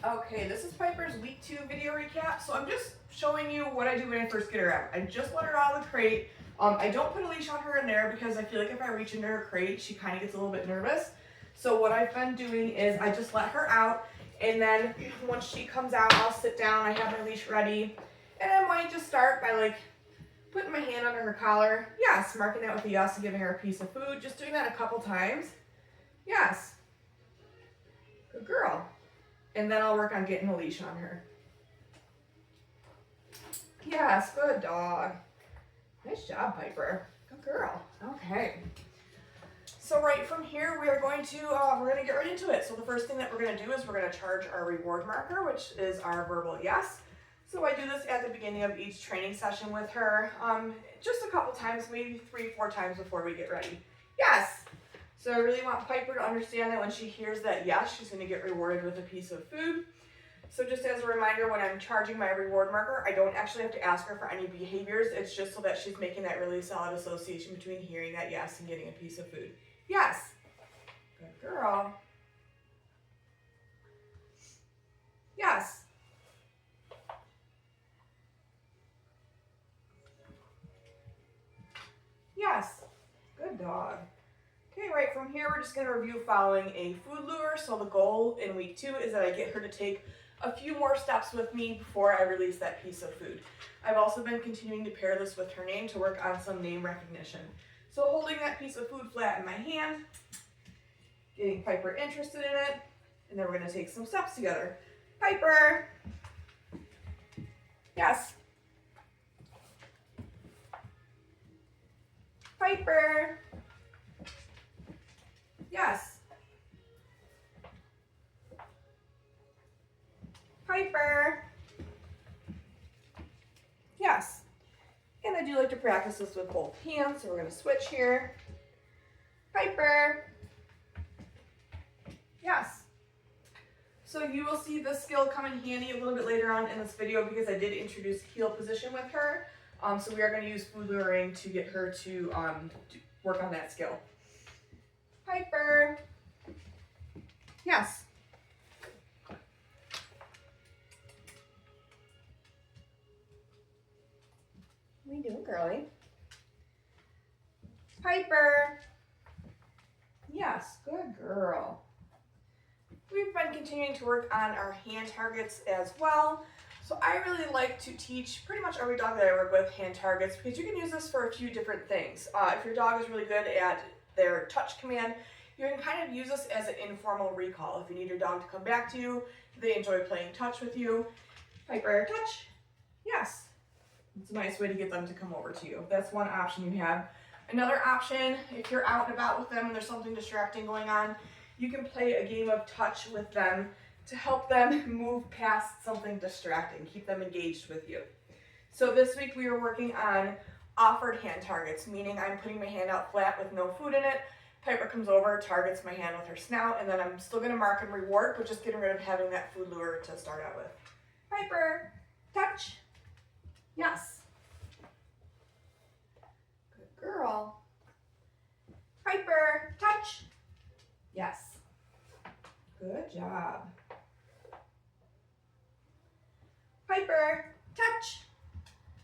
Okay, this is Piper's week 2 video recap. So I'm just showing you what I do when I first get her out. I just let her out of the crate. I don't put a leash on her in there because I feel like if I reach into her crate, she kind of gets a little bit nervous. So what I've been doing is I just let her out, and then once she comes out, I'll sit down, I have my leash ready, and I might just start by putting my hand under her collar. Yes, marking that with a yes and giving her a piece of food. Just doing that a couple times. Yes. Good girl. And then I'll work on getting a leash on her. Yes, good dog. Nice job, Piper. Good girl. Okay. So right from here, we are going to get right into it. So the first thing that we're going to do is we're going to charge our reward marker, which is our verbal yes. So I do this at the beginning of each training session with her, just a couple times, maybe 3-4 times before we get ready. Yes. So I really want Piper to understand that when she hears that yes, she's going to get rewarded with a piece of food. So just as a reminder, when I'm charging my reward marker, I don't actually have to ask her for any behaviors. It's just so that she's making that really solid association between hearing that yes and getting a piece of food. Yes. Good girl. Yes. Yes. Good dog. Okay, right from here, we're just going to review following a food lure. So the goal in week 2 is that I get her to take a few more steps with me before I release that piece of food. I've also been continuing to pair this with her name to work on some name recognition. So holding that piece of food flat in my hand, getting Piper interested in it, and then we're going to take some steps together. Piper! Yes. Piper! Yes. Piper. Yes. And I do like to practice this with both hands, so we're going to switch here. Piper. Yes. So you will see this skill come in handy a little bit later on in this video because I did introduce heel position with her. So we are going to use food luring to get her to work on that skill. Piper. Yes. What are you doing, girlie? Piper. Yes, good girl. We've been continuing to work on our hand targets as well. So I really like to teach pretty much every dog that I work with hand targets because you can use this for a few different things. If your dog is really good at their touch command, you can kind of use this as an informal recall. If you need your dog to come back to you, they enjoy playing touch with you. Piper, touch. Yes. It's a nice way to get them to come over to you. That's one option you have. Another option, if you're out and about with them and there's something distracting going on, you can play a game of touch with them to help them move past something distracting, keep them engaged with you. So this week we were working on offered hand targets, meaning I'm putting my hand out flat with no food in it. Piper comes over, targets my hand with her snout, and then I'm still going to mark and reward, but just getting rid of having that food lure to start out with. Piper, touch. Yes. Good girl. Piper, touch. Yes. Good job. Piper, touch.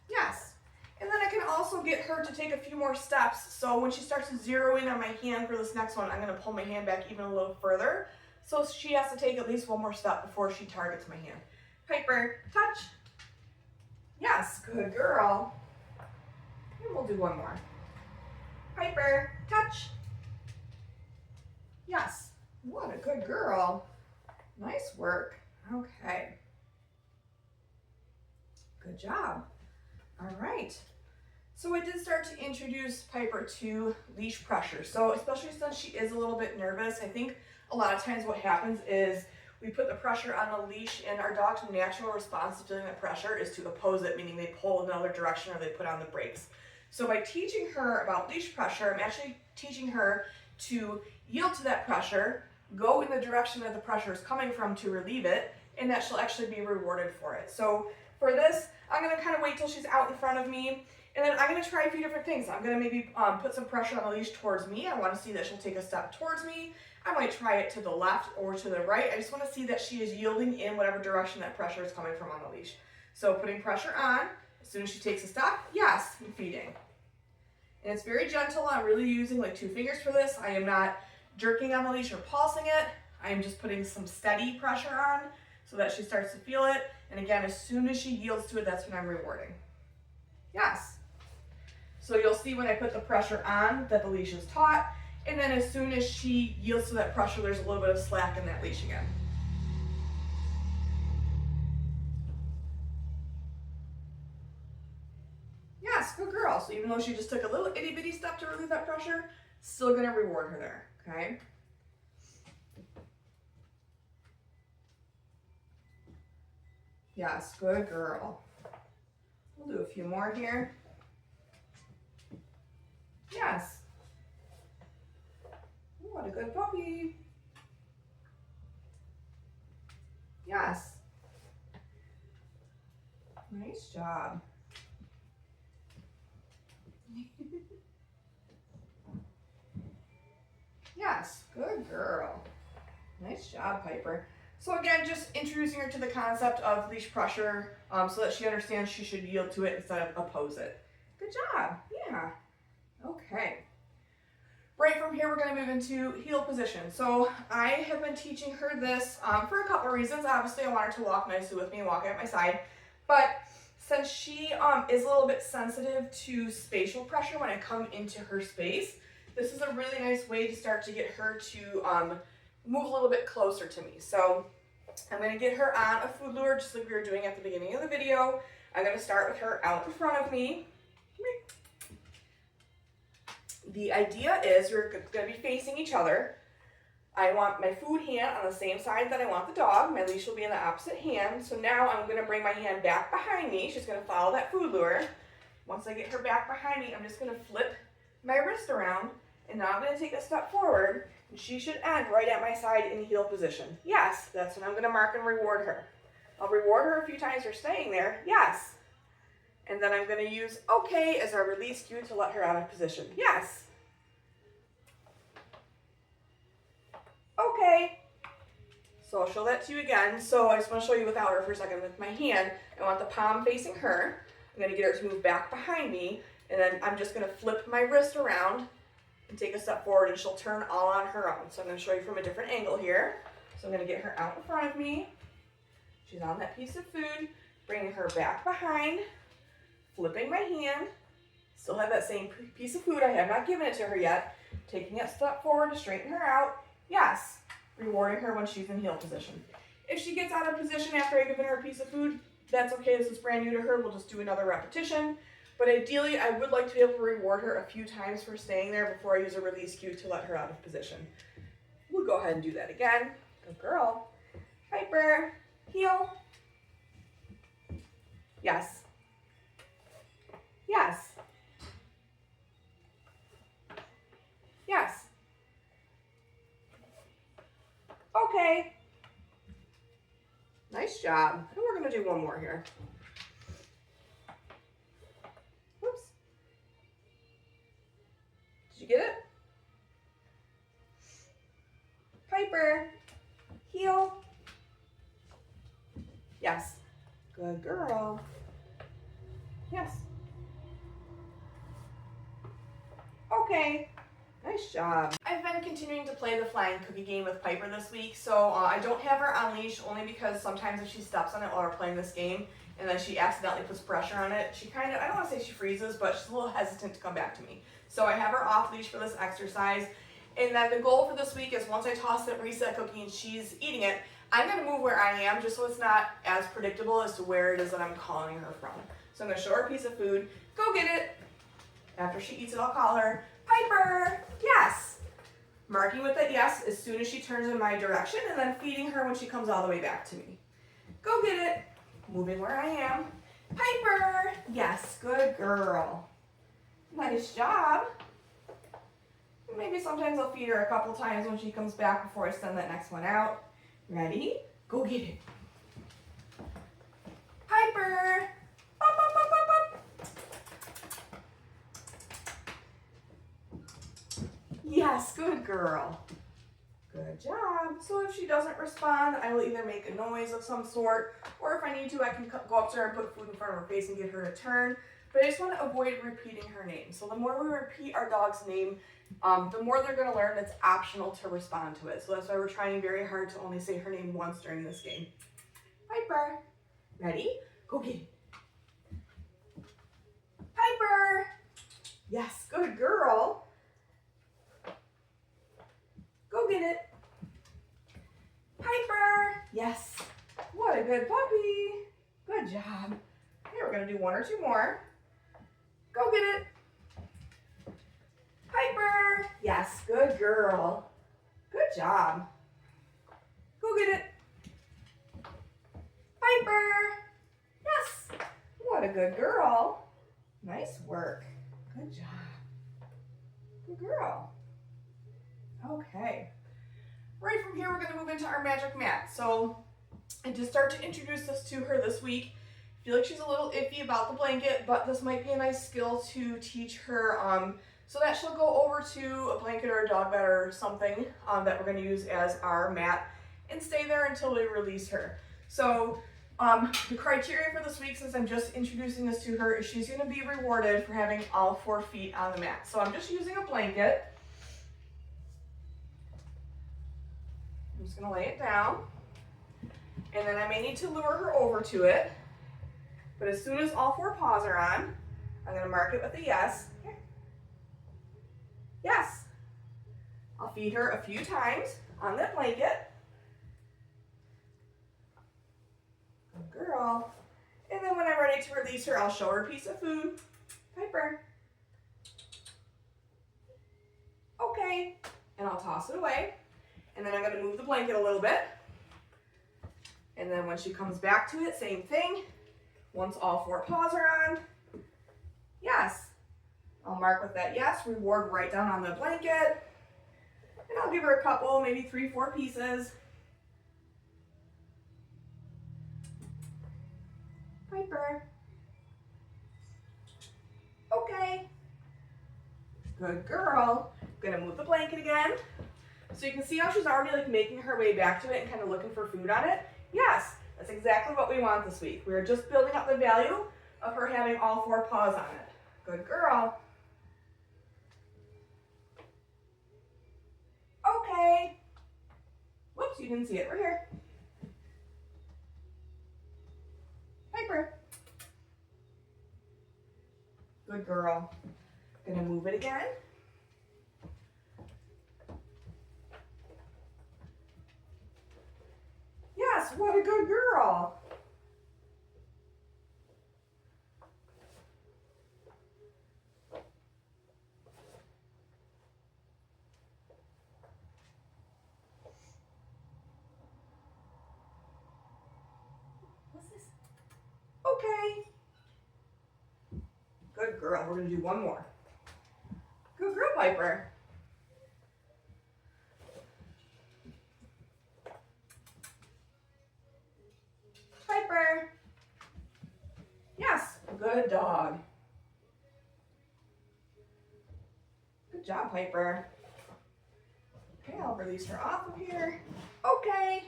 Yes. And then I can also get her to take a few more steps. So when she starts to zero in on my hand for this next one, I'm going to pull my hand back even a little further. So she has to take at least one more step before she targets my hand. Piper, touch. Yes, good girl. And we'll do one more. Piper, touch. Yes. What a good girl. Nice work. Okay. Good job. All right. So I did start to introduce Piper to leash pressure. So especially since she is a little bit nervous, I think a lot of times what happens is we put the pressure on the leash and our dog's natural response to feeling that pressure is to oppose it, meaning they pull in another direction or they put on the brakes. So by teaching her about leash pressure, I'm actually teaching her to yield to that pressure, go in the direction that the pressure is coming from to relieve it, and that she'll actually be rewarded for it. So for this, I'm going to kind of wait till she's out in front of me, and then I'm going to try a few different things. I'm going to maybe put some pressure on the leash towards me. I want to see that she'll take a step towards me. I might try it to the left or to the right. I just want to see that she is yielding in whatever direction that pressure is coming from on the leash. So putting pressure on, as soon as she takes a step, yes, and feeding. And it's very gentle. I'm really using like 2 fingers for this. I am not jerking on the leash or pulsing it. I am just putting some steady pressure on so that she starts to feel it. And again, as soon as she yields to it, that's when I'm rewarding. Yes. So you'll see when I put the pressure on that the leash is taut. And then as soon as she yields to that pressure, there's a little bit of slack in that leash again. Yes, good girl. So even though she just took a little itty bitty step to relieve that pressure, still gonna reward her there, okay? Yes, good girl. We'll do a few more here. Yes. What a good puppy. Yes. Nice job. Yes, good girl. Nice job, Piper. So again, just introducing her to the concept of leash pressure so that she understands she should yield to it instead of oppose it. Good job. Yeah. Okay. Right from here, we're going to move into heel position. So I have been teaching her this for a couple of reasons. Obviously, I want her to walk nicely with me and walk at my side. But since she is a little bit sensitive to spatial pressure when I come into her space, this is a really nice way to start to get her to move a little bit closer to me. So I'm going to get her on a food lure just like we were doing at the beginning of the video. I'm going to start with her out in front of me. The idea is we're going to be facing each other. I want my food hand on the same side that I want the dog. My leash will be in the opposite hand. So now I'm going to bring my hand back behind me. She's going to follow that food lure. Once I get her back behind me, I'm just going to flip my wrist around. And now I'm going to take a step forward. And she should end right at my side in heel position. Yes, that's when I'm going to mark and reward her. I'll reward her a few times for staying there. Yes. And then I'm going to use okay as our release cue to let her out of position. Yes. Okay. So I'll show that to you again. So I just want to show you without her for a second with my hand. I want the palm facing her. I'm going to get her to move back behind me. And then I'm just going to flip my wrist around and take a step forward and she'll turn all on her own. So I'm going to show you from a different angle here. So I'm going to get her out in front of me. She's on that piece of food. Bringing her back behind. Flipping my hand, still have that same piece of food. I have not given it to her yet. Taking a step forward to straighten her out. Yes, rewarding her when she's in heel position. If she gets out of position after I've given her a piece of food, that's okay. This is brand new to her. We'll just do another repetition. But ideally, I would like to be able to reward her a few times for staying there before I use a release cue to let her out of position. We'll go ahead and do that again. Good girl. Piper, heel. Yes. Yes. Yes. Okay. Nice job. I think we're going to do one more here. Whoops. Did you get it? Piper. Heel. Yes. Good girl. Yes. Okay, nice job. I've been continuing to play the flying cookie game with Piper this week, so I don't have her on leash only because sometimes if she steps on it while we're playing this game and then she accidentally puts pressure on it, she kind of, I don't want to say she freezes, but she's a little hesitant to come back to me. So I have her off leash for this exercise, and then the goal for this week is once I toss that reset cookie and she's eating it, I'm going to move where I am just so it's not as predictable as to where it is that I'm calling her from. So I'm going to show her a piece of food, go get it. After she eats it, I'll call her, Piper, yes. Marking with that yes as soon as she turns in my direction and then feeding her when she comes all the way back to me. Go get it. Moving where I am. Piper, yes, good girl. Nice job. Maybe sometimes I'll feed her a couple times when she comes back before I send that next one out. Ready? Go get it. Piper. Up, up, up, up, up. Yes, good girl. Good job. So if she doesn't respond, I will either make a noise of some sort, or if I need to, I can go up to her and put food in front of her face and get her to turn. But I just want to avoid repeating her name. So the more we repeat our dog's name, the more they're going to learn it's optional to respond to it. So that's why we're trying very hard to only say her name once during this game. Piper. Ready? Go get it. Piper. Yes, good girl. Go get it. Piper. Yes. What a good puppy. Good job. Okay, we're going to do one or two more. Go get it. Piper. Yes, good girl. Good job. Go get it. Piper. Yes. What a good girl. Nice work. Good job. Good girl. Okay. Right from here, we're going to move into our magic mat. So I just start to introduce this to her this week. I feel like she's a little iffy about the blanket, but this might be a nice skill to teach her so that she'll go over to a blanket or a dog bed or something that we're going to use as our mat and stay there until we release her. So the criteria for this week, since I'm just introducing this to her, is she's going to be rewarded for having all 4 feet on the mat. So I'm just using a blanket. I'm just going to lay it down, and then I may need to lure her over to it, but as soon as all 4 paws are on, I'm going to mark it with a yes. Here. Yes. I'll feed her a few times on that blanket. Good girl. And then when I'm ready to release her, I'll show her a piece of food. Piper. Okay. And I'll toss it away. And then I'm going to move the blanket a little bit. And then when she comes back to it, same thing. Once all 4 paws are on, yes. I'll mark with that yes, reward right down on the blanket. And I'll give her a couple, maybe 3, 4 pieces. Piper. Okay. Good girl. I'm going to move the blanket again. So you can see how she's already like making her way back to it and kind of looking for food on it. Yes, that's exactly what we want this week. We're just building up the value of her having all 4 paws on it. Good girl. Okay. Whoops, you didn't see it. Right here. Piper. Good girl. Gonna move it again. Yes, what a good girl. What's this? Okay. Good girl. We're going to do one more. Good girl, Piper. Piper. Yes, good dog. Good job, Piper. Okay, I'll release her off of here. Okay,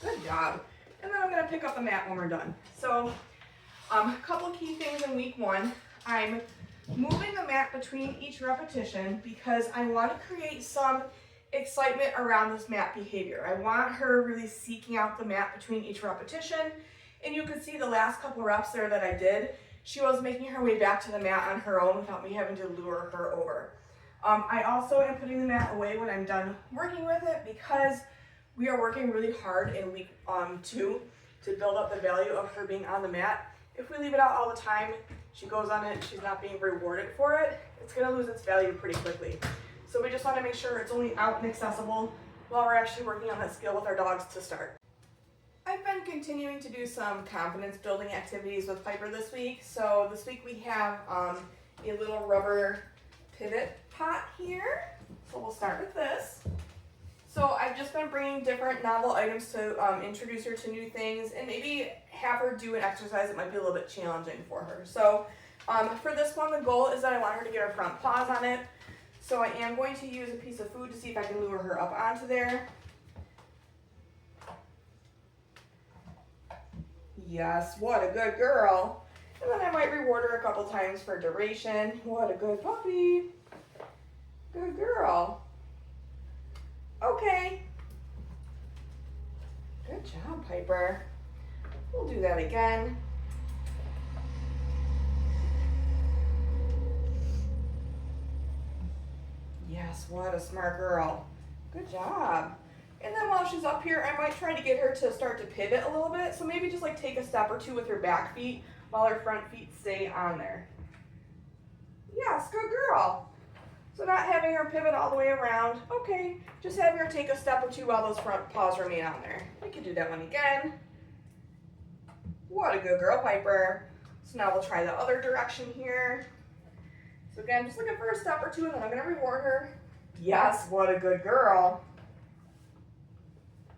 good job. And then I'm going to pick up the mat when we're done. So, a couple key things in week 1. I'm moving the mat between each repetition because I want to create some excitement around this mat behavior. I want her really seeking out the mat between each repetition. And you can see the last couple reps there that I did, she was making her way back to the mat on her own without me having to lure her over. I also am putting the mat away when I'm done working with it because we are working really hard in week 2 to build up the value of her being on the mat. If we leave it out all the time, she goes on it, she's not being rewarded for it, it's going to lose its value pretty quickly. So we just want to make sure it's only out and accessible while we're actually working on that skill with our dogs to start. I've been continuing to do some confidence building activities with Piper this week. So this week we have a little rubber pivot pot here. So we'll start with this. So I've just been bringing different novel items to introduce her to new things and maybe have her do an exercise that might be a little bit challenging for her. So for this one, the goal is that I want her to get her front paws on it. So I am going to use a piece of food to see if I can lure her up onto there. Yes, what a good girl. And then I might reward her a couple times for duration. What a good puppy. Good girl. Okay. Good job, Piper. We'll do that again. Yes, what a smart girl. Good job. And then while she's up here, I might try to get her to start to pivot a little bit. So maybe just like take a step or two with her back feet while her front feet stay on there. Yes, good girl. So not having her pivot all the way around. Okay, just having her take a step or two while those front paws remain on there. We can do that one again. What a good girl, Piper. So now we'll try the other direction here. So again, just looking for a step or two, and then I'm going to reward her. Yes, what a good girl.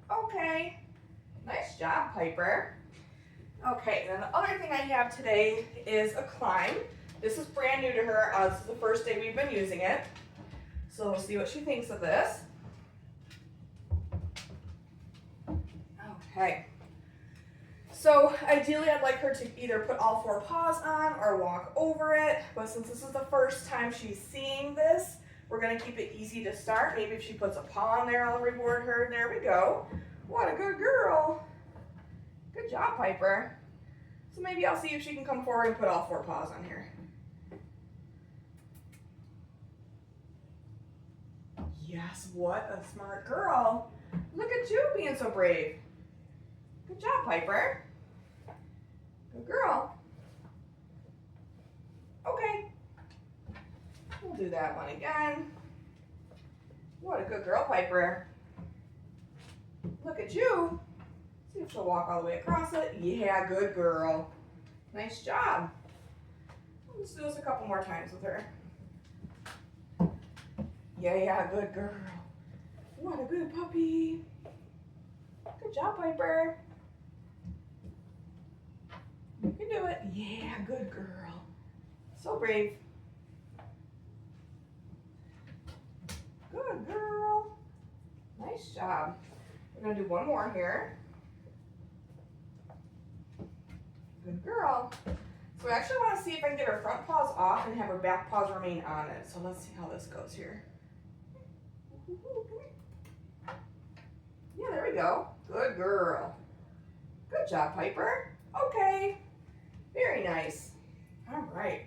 Okay, nice job, Piper. Okay, and then the other thing I have today is a climb. This is brand new to her. This is the first day we've been using it. So we'll see what she thinks of this. Okay. So ideally I'd like her to either put all four paws on or walk over it. But since this is the first time she's seeing this, we're going to keep it easy to start. Maybe if she puts a paw on there, I'll reward her. There we go. What a good girl. Good job, Piper. So maybe I'll see if she can come forward and put all four paws on here. Yes, what a smart girl. Look at you being so brave. Good job, Piper. Good girl. Okay. We'll do that one again. What a good girl, Piper. Look at you. See if she'll walk all the way across it. Yeah, good girl. Nice job. Let's do this a couple more times with her. Yeah, good girl. What a good puppy. Good job, Piper. You can do it. Yeah, good girl. So brave. Good girl. Nice job. We're going to do one more here. Good girl. So I actually want to see if I can get her front paws off and have her back paws remain on it. So let's see how this goes here. Yeah, there we go. Good girl. Good job, Piper. Okay. Very nice. All right.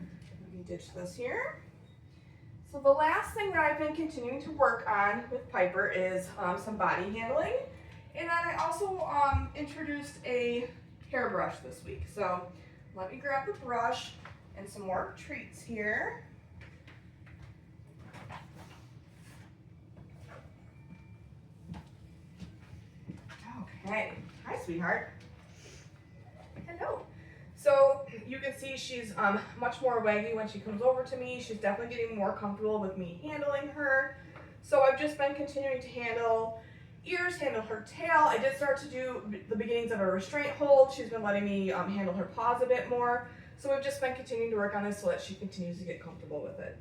Let me ditch this here. So the last thing that I've been continuing to work on with Piper is some body handling. And then I also introduced a hairbrush this week. So let me grab the brush and some more treats here. Okay. Hi, sweetheart. Hello. So you can see she's much more waggy when she comes over to me. She's definitely getting more comfortable with me handling her. So I've just been continuing to handle ears, handle her tail. I did start to do the beginnings of a restraint hold. She's been letting me handle her paws a bit more. So we've just been continuing to work on this so that she continues to get comfortable with it.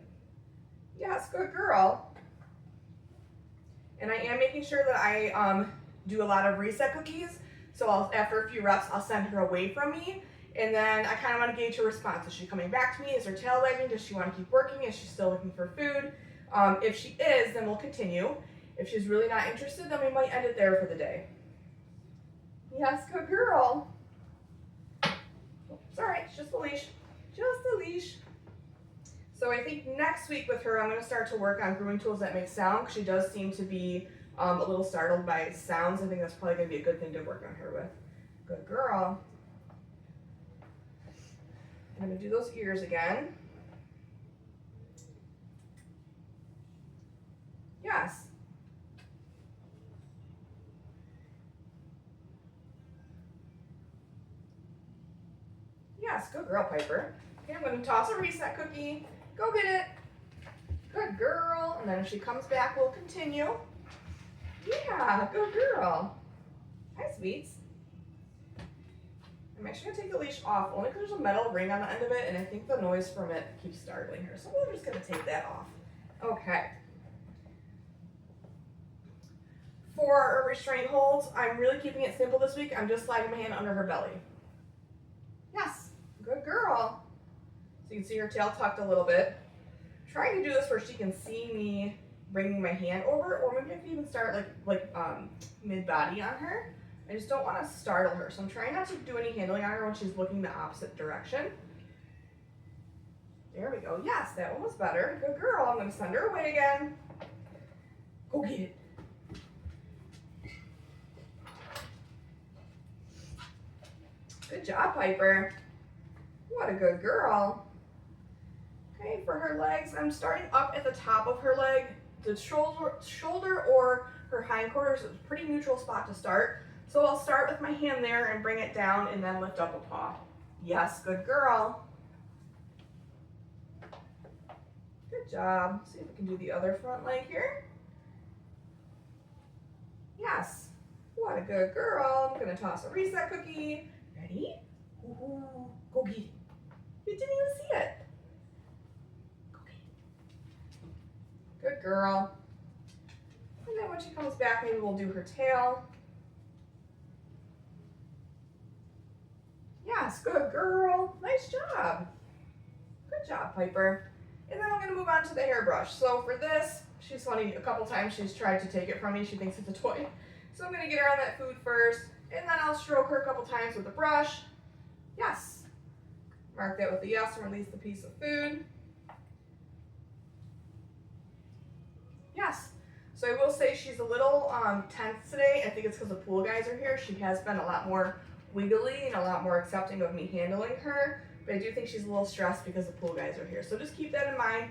Yes, good girl. And I am making sure that I do a lot of reset cookies. So after a few reps, I'll send her away from me. And then I kind of want to gauge her response. Is she coming back to me? Is her tail wagging? Does she want to keep working? Is she still looking for food? If she is, then we'll continue. If she's really not interested, then we might end it there for the day. Yes, good girl. Oh, it's all right, it's just a leash. Just a leash. So I think next week with her, I'm going to start to work on grooming tools that make sound, because she does seem to be a little startled by sounds. I think that's probably going to be a good thing to work on her with. Good girl. I'm going to do those ears again. Yes. Yes, good girl, Piper. Okay, I'm going to toss a reset cookie. Go get it. Good girl. And then if she comes back, we'll continue. Yeah, good girl. Hi, sweets. I'm actually going to take the leash off, only because there's a metal ring on the end of it, and I think the noise from it keeps startling her. So we're just going to take that off. Okay. For restraint holds, I'm really keeping it simple this week. I'm just sliding my hand under her belly. Yes, good girl. So you can see her tail tucked a little bit. Trying to do this where she can see me bringing my hand over, or maybe I could even start like mid-body on her. I just don't want to startle her, so I'm trying not to do any handling on her when she's looking the opposite direction. There we go. Yes, that one was better. Good girl. I'm going to send her away again. Go get it. Good job, Piper. What a good girl. Okay, for her legs, I'm starting up at the top of her leg. The shoulder or her hindquarters is a pretty neutral spot to start. So I'll start with my hand there and bring it down and then lift up a paw. Yes, good girl. Good job. See if we can do the other front leg here. Yes. What a good girl. I'm going to toss a reset cookie. Ready? Ooh, go get it. You didn't even see it. Go get it. Good girl. And then when she comes back, maybe we'll do her tail. Yes, good girl. Nice job. Good job, Piper. And then I'm going to move on to the hairbrush. So for this, she's funny. A couple times she's tried to take it from me. She thinks it's a toy. So I'm going to get her on that food first. And then I'll stroke her a couple times with the brush. Yes. Mark that with a yes and release the piece of food. Yes. So I will say she's a little tense today. I think it's because the pool guys are here. She has been a lot more wiggly and a lot more accepting of me handling her. But I do think she's a little stressed because the pool guys are here. So just keep that in mind.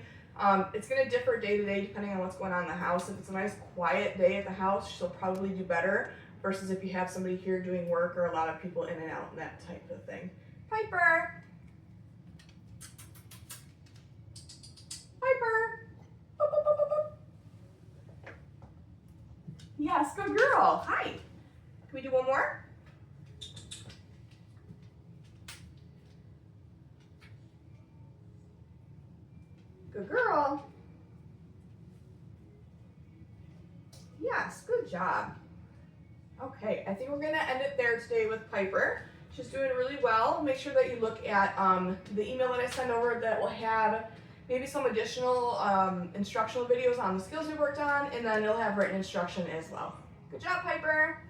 It's going to differ day to day depending on what's going on in the house. If it's a nice quiet day at the house, she'll probably do better versus if you have somebody here doing work or a lot of people in and out and that type of thing. Piper! Piper! Boop, boop, boop, boop, boop. Yes, good girl. Hi. Can we do one more? Good girl. Yes, good job. Okay, I think we're going to end it there today with Piper. She's doing really well. Make sure that you look at the email that I send over that will have maybe some additional instructional videos on the skills we worked on, and then it'll have written instruction as well. Good job, Piper.